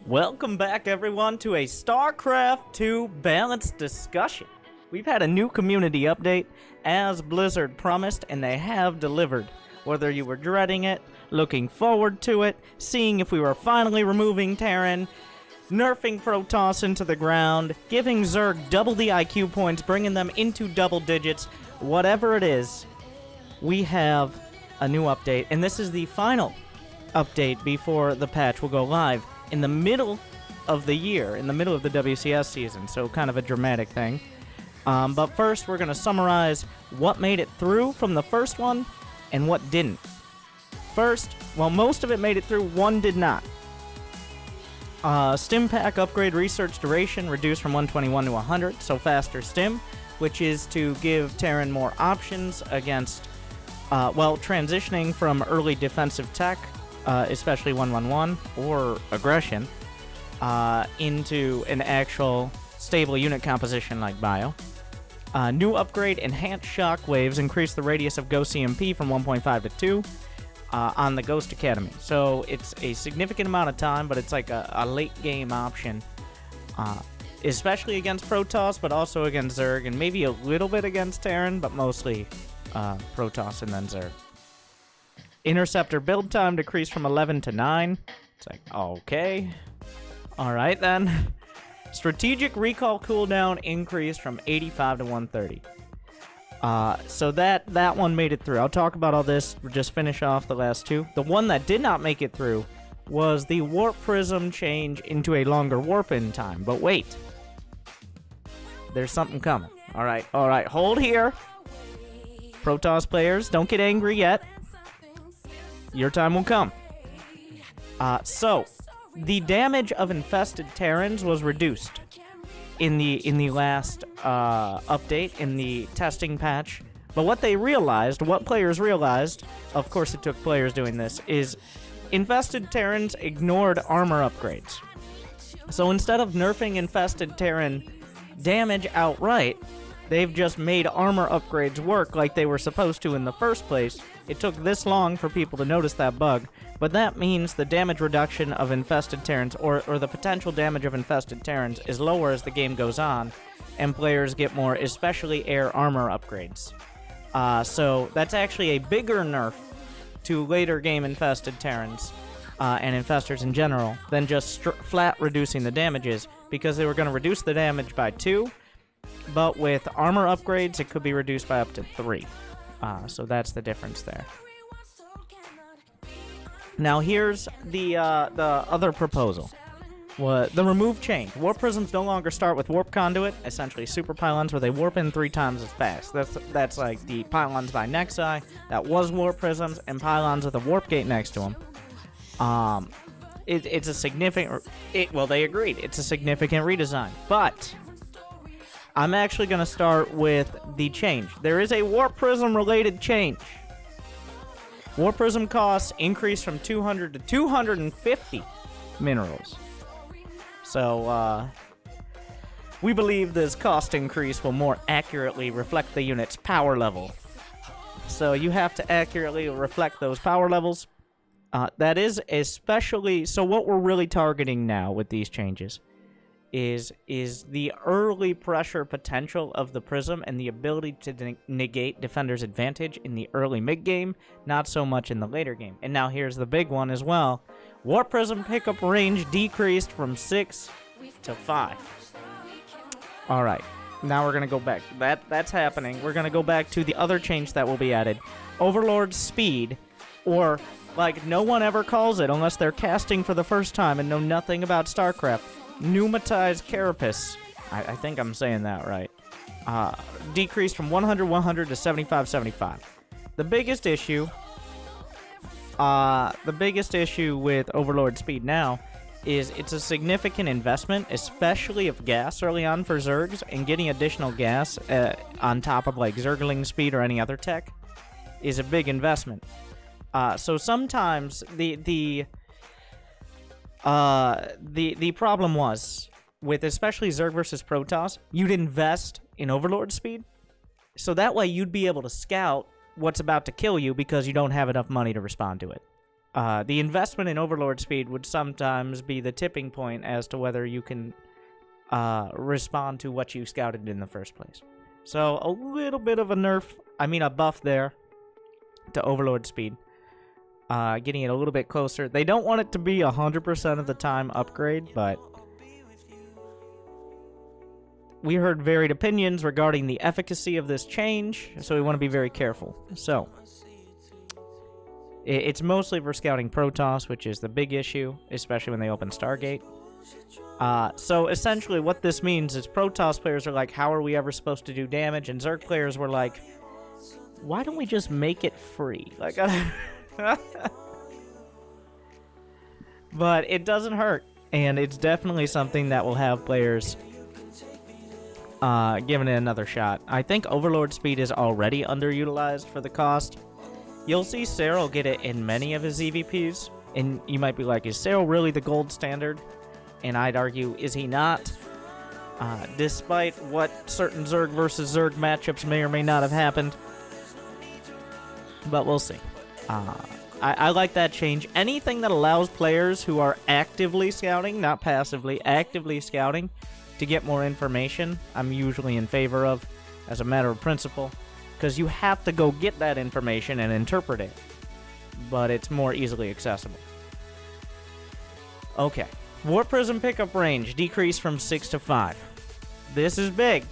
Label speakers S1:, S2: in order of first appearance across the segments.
S1: Welcome back, everyone, to a StarCraft 2 balanced discussion. We've had a new community update, as Blizzard promised, and they have delivered. Whether you were dreading it, looking forward to it, seeing if we were finally removing Terran, nerfing Protoss into the ground, giving Zerg double the IQ points, bringing them into double digits, whatever it is, we have a new update, and this is the final update before the patch will go live in the middle of the year, in the middle of the WCS season, so kind of a dramatic thing. But first, we're going to summarize what made it through from the first one and what didn't. First, while most of it made it through, one did not. Stim pack upgrade research duration reduced from 121 to 100, so faster stim, which is to give Terran more options against, transitioning from early defensive tech, especially 111 or aggression, into an actual stable unit composition like bio. New upgrade, enhanced shockwaves, increase the radius of Ghost CMP from 1.5 to 2 on the Ghost Academy. So it's a significant amount of time, but it's like a late game option, especially against Protoss, but also against Zerg, and maybe a little bit against Terran, but mostly Protoss and then Zerg. Interceptor build time decreased from 11 to 9. It's like, okay. Alright then. Strategic recall cooldown increased from 85 to 130. So that one made it through. I'll talk about all this, just finish off the last two. The one that did not make it through was the warp prism change into a longer warp-in time. But wait. There's something coming. Alright, hold here. Protoss players, don't get angry yet. Your time will come. So, the damage of infested Terrans was reduced in the last update, in the testing patch. But what players realized, of course it took players doing this, is infested Terrans ignored armor upgrades. So instead of nerfing infested Terran damage outright, they've just made armor upgrades work like they were supposed to in the first place. It took this long for people to notice that bug, but that means the damage reduction of infested Terrans, or the potential damage of infested Terrans, is lower as the game goes on, and players get more, especially air armor upgrades. So that's actually a bigger nerf to later game infested Terrans, and infestors in general, than just flat reducing the damages, because they were going to reduce the damage by 2, but with armor upgrades, it could be reduced by up to 3. So that's the difference there. Now here's the other proposal. The remove change. Warp prisms no longer start with warp conduit, essentially super pylons where they warp in 3 times as fast. That's like the pylons by Nexi, that was warp prisms, and pylons with a warp gate next to them. It's a significant... they agreed. It's a significant redesign, but I'm actually going to start with the change. There is a Warp Prism related change. Warp Prism costs increase from 200 to 250 minerals. So, we believe this cost increase will more accurately reflect the unit's power level. So you have to accurately reflect those power levels. That is especially... So what we're really targeting now with these changes is the early pressure potential of the Prism and the ability to negate defenders' advantage in the early mid-game, not so much in the later game. And now here's the big one as well. Warp Prism pickup range decreased from 6 to 5. Alright, now we're going to go back. That's happening. We're going to go back to the other change that will be added. Overlord's speed, or like no one ever calls it unless they're casting for the first time and know nothing about StarCraft. Pneumatized Carapace, I think I'm saying that right, decreased from 100 to 75. The biggest issue with Overlord speed now is it's a significant investment, especially of gas early on for Zergs, and getting additional gas on top of like Zergling speed or any other tech is a big investment. So sometimes the problem was, with especially Zerg versus Protoss, you'd invest in Overlord speed, so that way you'd be able to scout what's about to kill you because you don't have enough money to respond to it. the investment in overlord speed would sometimes be the tipping point as to whether you can respond to what you scouted in the first place. So a little bit of a a buff there to overlord speed. Getting it a little bit closer. They don't want it to be 100% of the time upgrade, but we heard varied opinions regarding the efficacy of this change, so we want to be very careful. So, it's mostly for scouting Protoss, which is the big issue, especially when they open Stargate. So essentially what this means is Protoss players are like, how are we ever supposed to do damage? And Zerg players were like, why don't we just make it free? Like, but it doesn't hurt, and it's definitely something that will have players giving it another shot. I think Overlord speed is already underutilized for the cost. You'll see Cyril get it in many of his EVPs, and you might be like, is Cyril really the gold standard? And I'd argue, is he not? Despite what certain Zerg versus Zerg matchups may or may not have happened. But we'll see. I like that change. Anything that allows players who are actively scouting, not passively, actively scouting, to get more information, I'm usually in favor of, as a matter of principle, because you have to go get that information and interpret it, but it's more easily accessible. Okay, Warp Prism pickup range decreased from 6 to 5. This is big.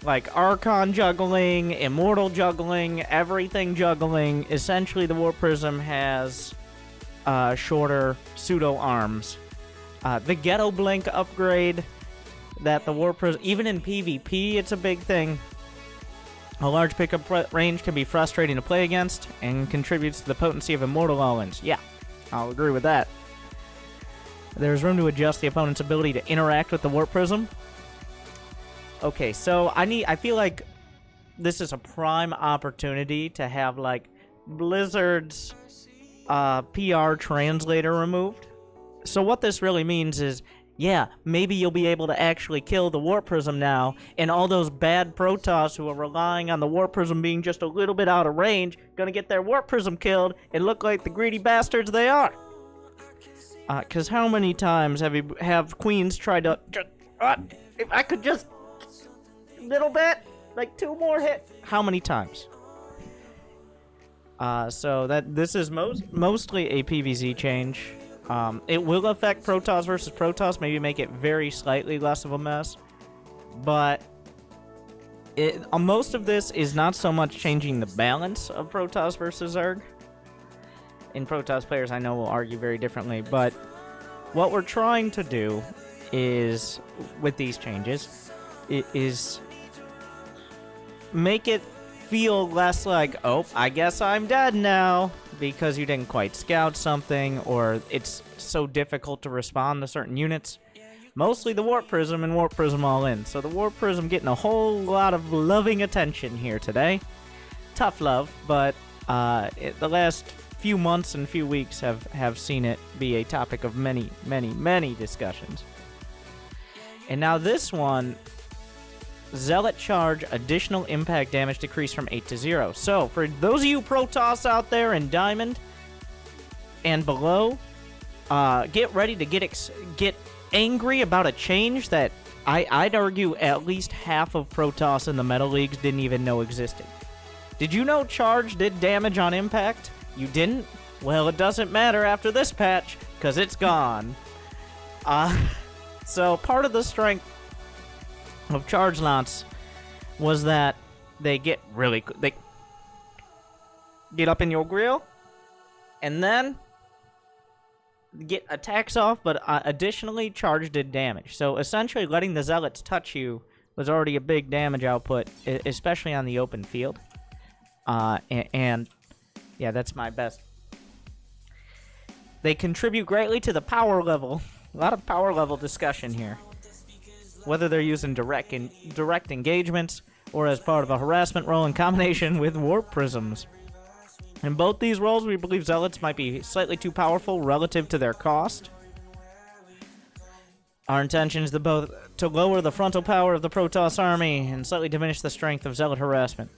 S1: Like Archon juggling, Immortal juggling, everything juggling. Essentially, the Warp Prism has shorter pseudo arms. The Ghetto Blink upgrade that the Warp Prism, even in PvP, it's a big thing. A large pickup range can be frustrating to play against and contributes to the potency of Immortal all-ins. Yeah, I'll agree with that. There's room to adjust the opponent's ability to interact with the Warp Prism. Okay, so I feel like this is a prime opportunity to have, like, Blizzard's PR translator removed. So what this really means is, yeah, maybe you'll be able to actually kill the Warp Prism now, and all those bad Protoss who are relying on the Warp Prism being just a little bit out of range, gonna get their Warp Prism killed and look like the greedy bastards they are. Cause how many times have queens tried to if I could just little bit, like 2 more hit. How many times? So this is mostly a PvZ change. It will affect Protoss versus Protoss, maybe make it very slightly less of a mess. But most of this is not so much changing the balance of Protoss versus Zerg. And Protoss players I know will argue very differently, but what we're trying to do is, with these changes, is make it feel less like, oh, I guess I'm dead now, because you didn't quite scout something, or it's so difficult to respond to certain units. Mostly the Warp Prism and Warp Prism all in. So the Warp Prism getting a whole lot of loving attention here today. Tough love, but the last few months and few weeks have seen it be a topic of many, many, many discussions. And now this one, Zealot charge, additional impact damage decreased from 8 to 0. So, for those of you Protoss out there in Diamond and below, get ready to get angry about a change that I'd argue at least half of Protoss in the Meta Leagues didn't even know existed. Did you know charge did damage on impact? You didn't? Well, it doesn't matter after this patch, because it's gone. So, part of the strength of charge lots was that they get up in your grill, and then get attacks off, but additionally, charge did damage. So, essentially, letting the Zealots touch you was already a big damage output, especially on the open field. And yeah, that's my best. They contribute greatly to the power level. A lot of power level discussion here. Whether they're used in direct engagements or as part of a harassment role in combination with Warp Prisms. In both these roles, we believe Zealots might be slightly too powerful relative to their cost. Our intention is to lower the frontal power of the Protoss army and slightly diminish the strength of Zealot harassment.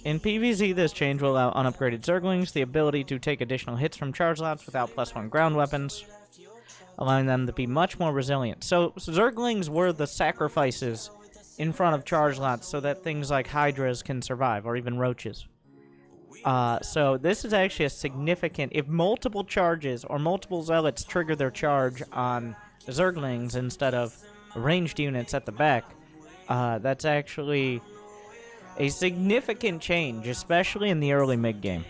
S1: In PvZ, this change will allow unupgraded Zerglings the ability to take additional hits from charge lots without +1 ground weapons, allowing them to be much more resilient. So Zerglings were the sacrifices in front of charge lots so that things like Hydras can survive, or even Roaches. So this is actually a significant... If multiple charges or multiple Zealots trigger their charge on Zerglings instead of ranged units at the back, that's actually a significant change, especially in the early mid-game.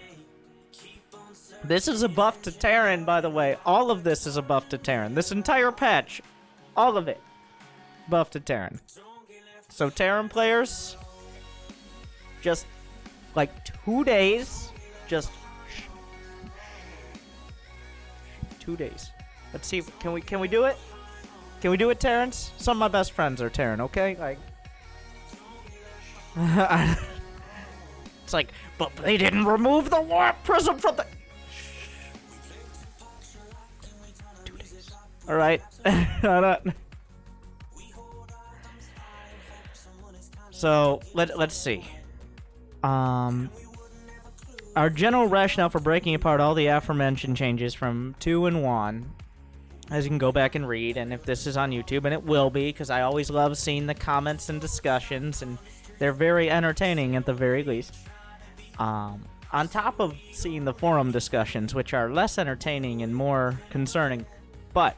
S1: This is a buff to Terran, by the way. All of this is a buff to Terran. This entire patch, all of it, buff to Terran. So Terran players, just like 2 days, just 2 days. Let's see, can we do it? Can we do it, Terrans? Some of my best friends are Terran, okay? Like, it's like, but they didn't remove the warp prism from the... 2 days. All right. So let's see. Our general rationale for breaking apart all the aforementioned changes from 2 and 1, as you can go back and read, and if this is on YouTube, and it will be, because I always love seeing the comments and discussions, and they're very entertaining at the very least. On top of seeing the forum discussions, which are less entertaining and more concerning, but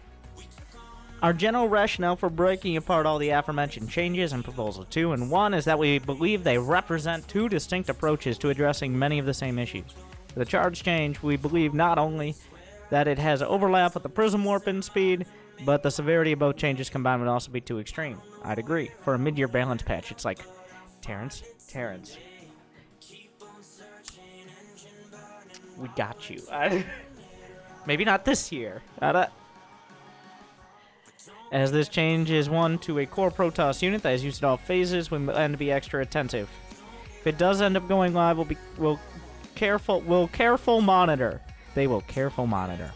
S1: our general rationale for breaking apart all the aforementioned changes in Proposal 2 and 1 is that we believe they represent 2 distinct approaches to addressing many of the same issues. For the charge change, we believe not only that it has overlap with the prism warp-in speed, but the severity of both changes combined would also be too extreme. I'd agree. For a mid-year balance patch, it's like, Terrans, we got you. Maybe not this year. As this change is one to a core Protoss unit that is used at all phases, we plan to be extra attentive. If it does end up going live, we'll careful monitor. They will careful monitor.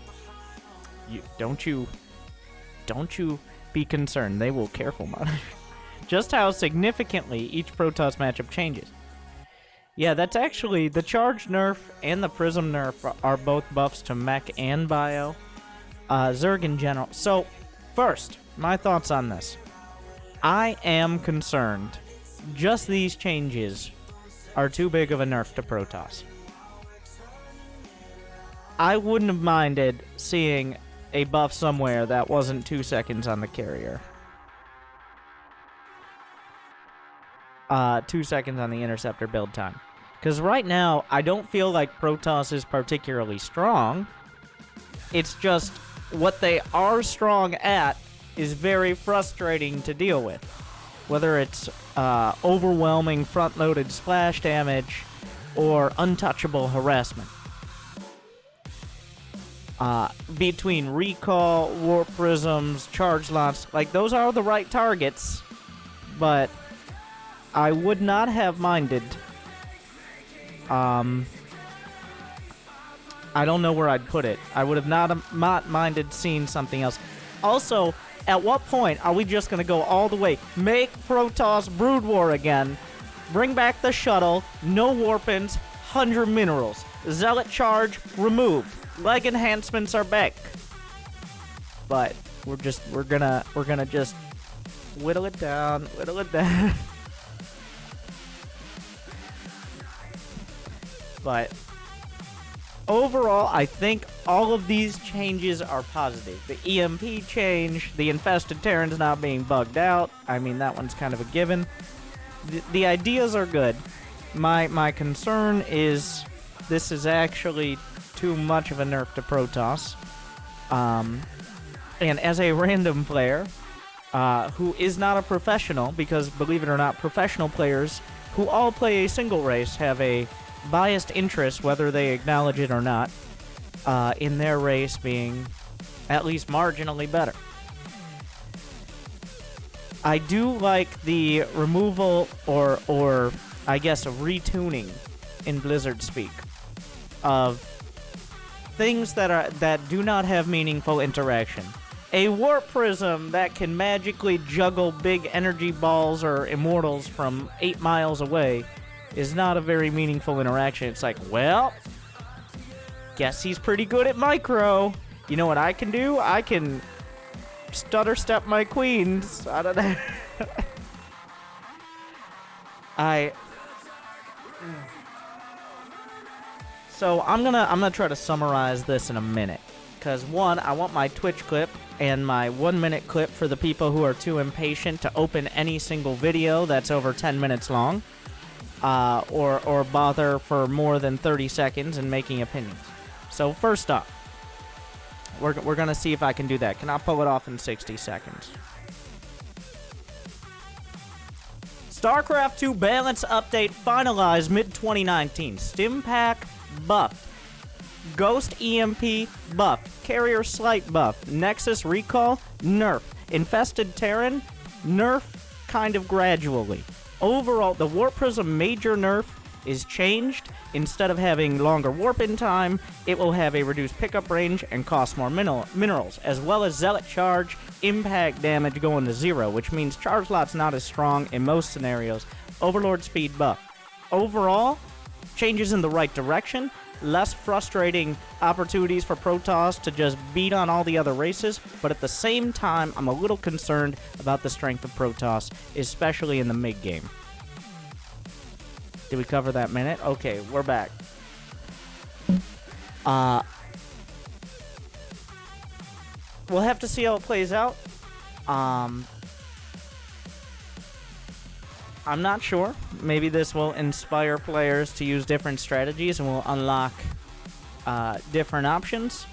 S1: Don't you be concerned. They will careful monitor. Just how significantly each Protoss matchup changes. Yeah, that's actually the charge nerf and the prism nerf are both buffs to mech and bio. Zerg in general. So, first, my thoughts on this. I am concerned just these changes are too big of a nerf to Protoss. I wouldn't have minded seeing a buff somewhere that wasn't 2 seconds on the carrier. 2 seconds on the interceptor build time. Because right now, I don't feel like Protoss is particularly strong. It's just what they are strong at is very frustrating to deal with. Whether it's overwhelming front-loaded splash damage or untouchable harassment. Between recall, warp prisms, charge lots, like those are the right targets, but I would not have minded. I don't know where I'd put it. I would have not minded seeing something else. Also, at what point are we just going to go all the way? Make Protoss Brood War again. Bring back the shuttle. No warp-ins. 100 minerals. Zealot charge removed. Leg enhancements are back. But we're gonna just whittle it down. But overall, I think all of these changes are positive. The EMP change, the infested Terrans not being bugged out. I mean, that one's kind of a given. The ideas are good. My concern is this is actually too much of a nerf to Protoss. And as a random player who is not a professional, because believe it or not, professional players who all play a single race have a biased interest, whether they acknowledge it or not, in their race being at least marginally better. I do like the removal or I guess a retuning in Blizzard speak of things that do not have meaningful interaction. A warp prism that can magically juggle big energy balls or immortals from 8 miles away is not a very meaningful interaction. It's like, well, guess he's pretty good at micro. You know what I can do? I can stutter step my queens. I don't know. So I'm gonna try to summarize this in a minute. Because one, I want my Twitch clip and my 1-minute clip for the people who are too impatient to open any single video that's over 10 minutes long, or bother for more than 30 seconds in making opinions. So first up, we're going to see if I can do that. Can I pull it off in 60 seconds? Starcraft 2 Balance Update finalized mid-2019. Stim Pack buffed. Ghost EMP buffed. Carrier Slight buff. Nexus Recall nerf. Infested Terran nerf kind of gradually. Overall, the Warp Prism major nerf is changed. Instead of having longer warp-in time, it will have a reduced pickup range and cost more minerals, as well as Zealot charge, impact damage going to 0, which means charge lot's not as strong in most scenarios. Overlord speed buff. Overall, changes in the right direction. Less frustrating opportunities for Protoss to just beat on all the other races, but at the same time, I'm a little concerned about the strength of Protoss, especially in the mid-game. Did we cover that minute? Okay, we're back. We'll have to see how it plays out. I'm not sure. Maybe this will inspire players to use different strategies and will unlock different options.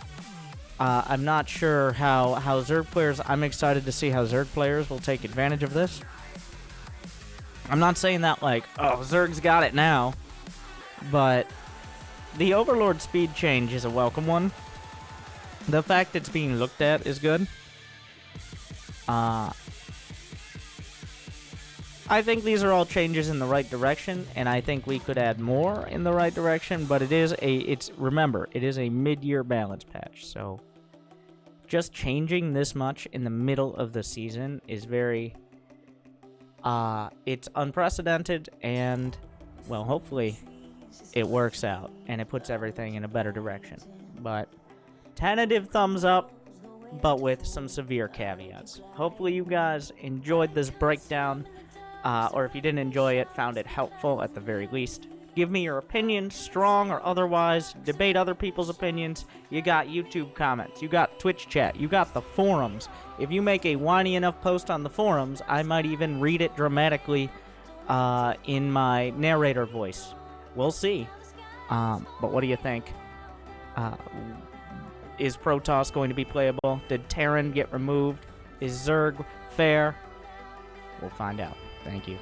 S1: I'm not sure how Zerg players... I'm excited to see how Zerg players will take advantage of this. I'm not saying that like, oh, Zerg's got it now. But the Overlord speed change is a welcome one. The fact it's being looked at is good. I think these are all changes in the right direction, and I think we could add more in the right direction, but remember, it is a mid-year balance patch, so just changing this much in the middle of the season is very, it's unprecedented, and, well, hopefully it works out, and it puts everything in a better direction, but tentative thumbs up, but with some severe caveats. Hopefully you guys enjoyed this breakdown. Or if you didn't enjoy it, found it helpful at the very least. Give me your opinions, strong or otherwise. Debate other people's opinions. You got YouTube comments. You got Twitch chat. You got the forums. If you make a whiny enough post on the forums, I might even read it dramatically in my narrator voice. We'll see. But what do you think? Is Protoss going to be playable? Did Terran get removed? Is Zerg fair? We'll find out. Thank you.